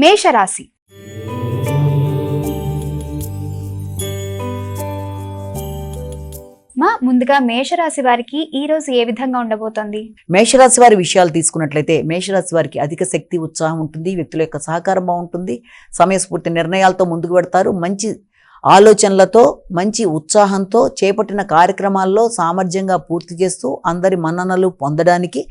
మేషరాశి. ముందుగా మేషరాశి వారికి ఈ రోజు ఏ విధంగా ఉండబోతోంది? మేషరాశి వారి విషయాలు తీసుకున్నట్లయితే మేషరాశి వారికి అధిక శక్తి, ఉత్సాహం ఉంటుంది. వ్యక్తుల యొక్క సహకారం బాగుంటుంది. సమయస్ఫూర్తి నిర్ణయాలతో ముందుకు పెడతారు. మంచి ఆలోచనలతో, మంచి ఉత్సాహంతో చేపట్టిన కార్యక్రమాల్లో సామర్థ్యంగా పూర్తి చేస్తూ అందరి మన్ననలు పొందడానికి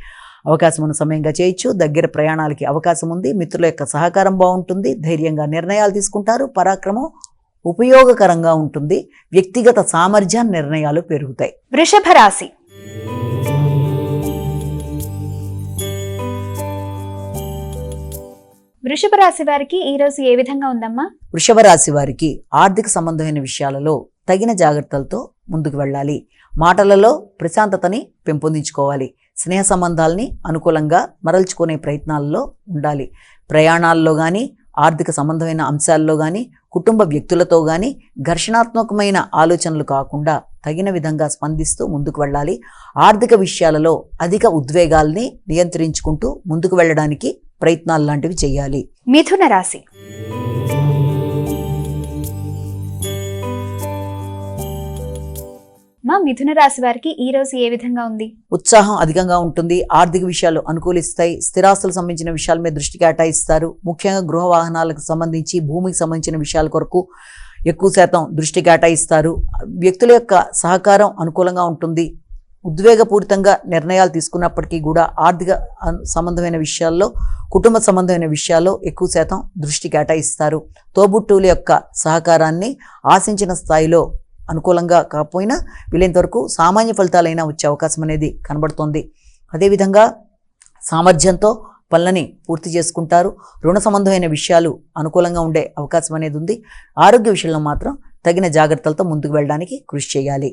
అవకాశం ఉన్న సమయంగా చేయొచ్చు. దగ్గర ప్రయాణాలకి అవకాశం ఉంది. మిత్రుల యొక్క సహకారం బాగుంటుంది. ధైర్యంగా నిర్ణయాలు తీసుకుంటారు. పరాక్రమం ఉపయోగకరంగా ఉంటుంది. వ్యక్తిగత సామర్థ్య నిర్ణయాలు పెరుగుతాయి. వృషభ రాశి. వృషభ రాశి వారికి ఈ రోజు ఏ విధంగా ఉందమ్మా? వృషభ రాశి వారికి ఆర్థిక సంబంధమైన విషయాలలో తగిన జాగ్రత్తలతో ముందుకు వెళ్ళాలి. మాటలలో ప్రశాంతతని పెంపొందించుకోవాలి. స్నేహ సంబంధాలని అనుకూలంగా మరల్చుకునే ప్రయత్నాల్లో ఉండాలి. ప్రయాణాల్లో కానీ, ఆర్థిక సంబంధమైన అంశాల్లో కానీ, కుటుంబ వ్యక్తులతో కానీ ఘర్షణాత్మకమైన ఆలోచనలు కాకుండా తగిన విధంగా స్పందిస్తూ ముందుకు వెళ్ళాలి. ఆర్థిక విషయాలలో అధిక ఉద్వేగాల్ని నియంత్రించుకుంటూ ముందుకు వెళ్ళడానికి ప్రయత్నాలు లాంటివి చేయాలి. మిథున రాశి. మిథున రాశి వారికి ఈ రోజు ఏ విధంగా ఉంది? ఉత్సాహం అధికంగా ఉంటుంది. ఆర్థిక విషయాలు అనుకూలిస్తాయి. స్థిరాస్తులకు సంబంధించిన విషయాల మీద దృష్టి కేటాయిస్తారు. ముఖ్యంగా గృహ వాహనాలకు సంబంధించి, భూమికి సంబంధించిన విషయాల కొరకు ఎక్కువ శాతం దృష్టి కేటాయిస్తారు. వ్యక్తుల యొక్క సహకారం అనుకూలంగా ఉంటుంది. ఉద్వేగపూరితంగా నిర్ణయాలు తీసుకున్నప్పటికీ కూడా ఆర్థిక సంబంధమైన విషయాల్లో, కుటుంబ సంబంధమైన విషయాల్లో ఎక్కువ శాతం దృష్టి కేటాయిస్తారు. తోబుట్టువుల యొక్క సహకారాన్ని ఆశించిన స్థాయిలో అనుకూలంగా కాకపోయినా వీలైనంతవరకు సామాన్య ఫలితాలైనా వచ్చే అవకాశం అనేది కనబడుతోంది. అదేవిధంగా సామర్థ్యంతో పనులని పూర్తి చేసుకుంటారు. రుణ సంబంధమైన విషయాలు అనుకూలంగా ఉండే అవకాశం అనేది ఉంది. ఆరోగ్య విషయంలో మాత్రం తగిన జాగ్రత్తలతో ముందుకు వెళ్ళడానికి కృషి చేయాలి.